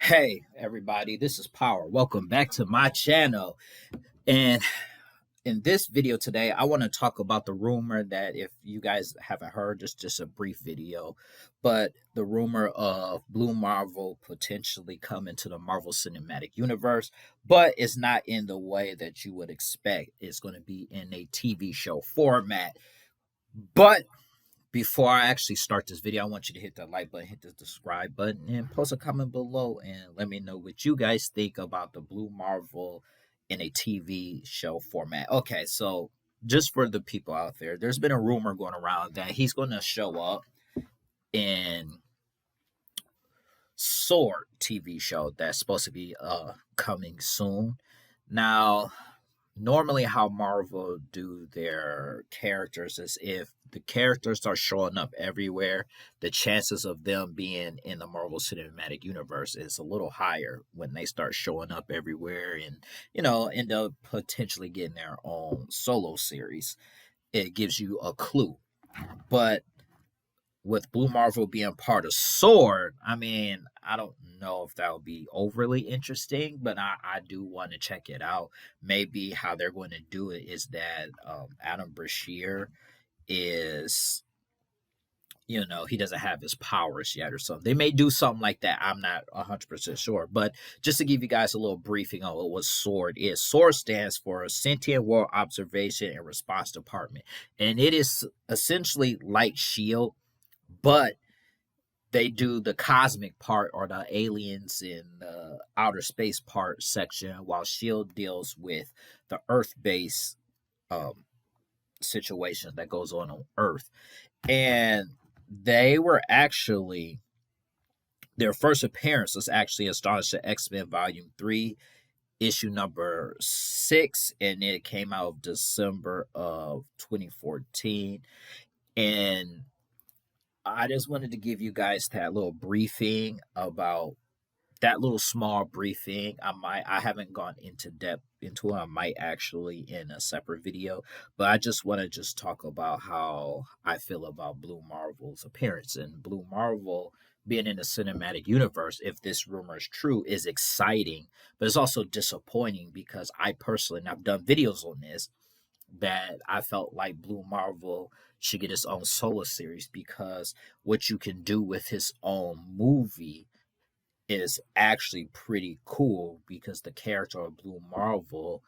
Hey everybody, this is Power. Welcome back to my channel. And in this video today, I want to talk about the rumor that if you guys haven't heard, just a brief video, but the rumor of Blue Marvel potentially coming to the Marvel Cinematic Universe, but it's not in the way that you would expect. It's going to be in a TV show format. But before I actually start this video, I want you to hit that like button, hit the subscribe button, and post a comment below and let me know what you guys think about the Blue Marvel in a TV show format. Okay, so just for the people out there, there's been a rumor going around that he's going to show up in S.W.O.R.D TV show that's supposed to be coming soon. Now, normally how Marvel do their characters is if the characters start showing up everywhere, the chances of them being in the Marvel Cinematic Universe is a little higher when they start showing up everywhere and end up potentially getting their own solo series. It gives you a clue. But with Blue Marvel being part of S.W.O.R.D, I mean, I don't know if that would be overly interesting, but I do want to check it out. Maybe how they're going to do it is that Adam Brashear is, he doesn't have his powers yet or something. They may do something like that. I'm not 100% sure. But just to give you guys a little briefing on what S.W.O.R.D is, S.W.O.R.D stands for Sentient World Observation and Response Department. And it is essentially like S.H.I.E.L.D., but they do the cosmic part or the aliens in the outer space part section, while Shield deals with the Earth based situation that goes on Earth. And they were actually their first appearance was actually Astonishing X-Men Volume 3, issue number 6, and it came out of December of 2014. And I just wanted to give you guys that little briefing about that little small briefing. I haven't gone into depth into it. I might actually in a separate video, but I just want to just talk about how I feel about Blue Marvel's appearance. And Blue Marvel being in the cinematic universe, if this rumor is true, is exciting, but it's also disappointing because I personally, and I've done videos on this, that I felt like Blue Marvel should get its own solo series because what you can do with his own movie is actually pretty cool because the character of Blue Marvel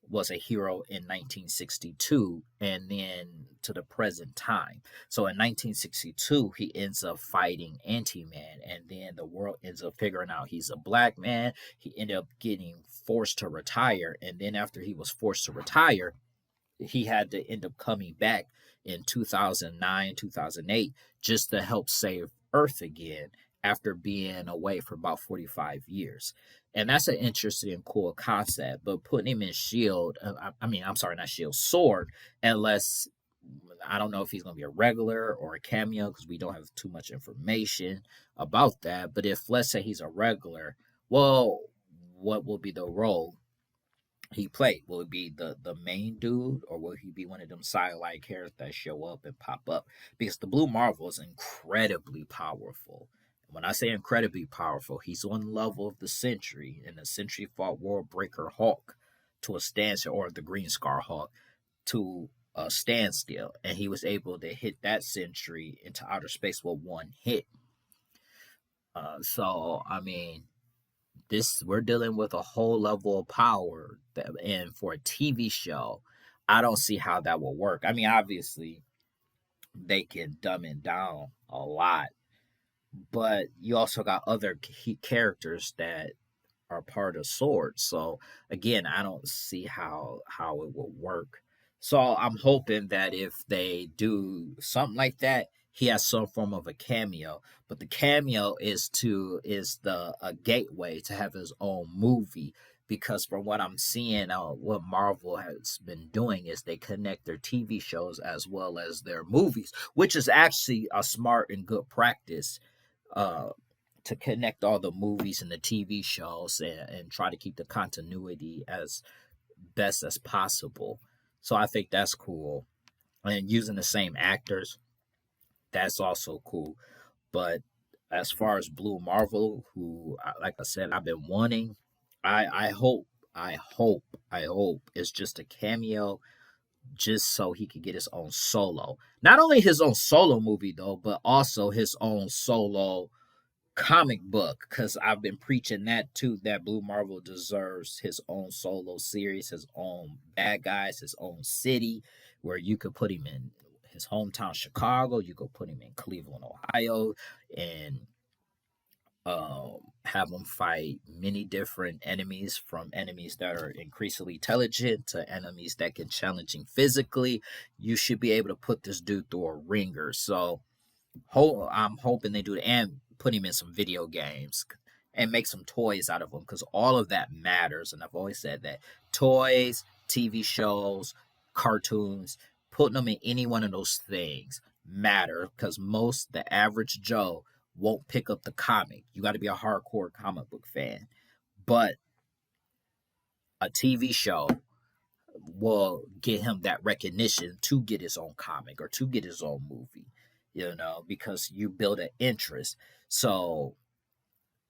was a hero in 1962 and then to the present time. So in 1962, he ends up fighting Anti-Man, and then the world ends up figuring out he's a black man. He ended up getting forced to retire, and then after he was forced to retire, he had to end up coming back in 2009, 2008, just to help save Earth again after being away for about 45 years. And that's an interesting and cool concept. But putting him in Shield, I'm sorry, not Shield, S.W.O.R.D, unless I don't know if he's going to be a regular or a cameo because we don't have too much information about that. But if, let's say, he's a regular, well, what will be the role he played? Will it be the main dude, or will he be one of them sidelight characters that show up and pop up? Because the Blue Marvel is incredibly powerful. When I say incredibly powerful, he's on the level of the Sentry, and the Sentry fought World Breaker Hulk to a standstill, or the Green Scar Hulk to a standstill, and he was able to hit that Sentry into outer space with one hit. So I mean, this we're dealing with a whole level of power that, and for a TV show, I don't see how that will work. I mean, obviously they can dumb it down a lot, but you also got other key characters that are part of S.W.O.R.D. So again, I don't see how it will work. So I'm hoping that if they do something like that, he has some form of a cameo. But the cameo is the a gateway to have his own movie. Because from what I'm seeing, what Marvel has been doing is they connect their TV shows as well as their movies, which is actually a smart and good practice. Uh, to connect all the movies and the TV shows and try to keep the continuity as best as possible. So I think that's cool. And using the same actors, that's also cool. But As far as Blue Marvel, who, like I said, I've been wanting, I hope, I hope, I hope it's just a cameo, just so he could get his own solo. Not only his own solo movie though, but also his own solo comic book, because I've been preaching that too, that Blue Marvel deserves his own solo series, his own bad guys, his own city, where you could put him in his hometown Chicago, you could put him in Cleveland, Ohio, and have him fight many different enemies, from enemies that are increasingly intelligent to enemies that can challenge him physically. You should be able to put this dude through a ringer. So I'm hoping they do it, and put him in some video games and make some toys out of him, because all of that matters. And I've always said that toys, TV shows, cartoons, putting them in any one of those things matter, because the average Joe won't pick up the comic. You got to be a hardcore comic book fan. But a TV show will get him that recognition to get his own comic or to get his own movie, because you build an interest. So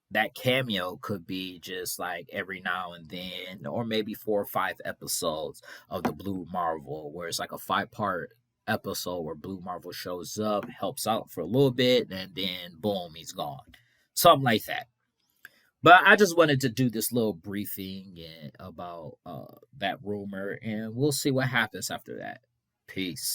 that cameo could be just like every now and then, or maybe 4 or 5 episodes of the Blue Marvel, where it's like a 5-part episode where Blue Marvel shows up, helps out for a little bit, and then boom, he's gone. Something like that. But I just wanted to do this little briefing about that rumor, and we'll see what happens after that. Peace.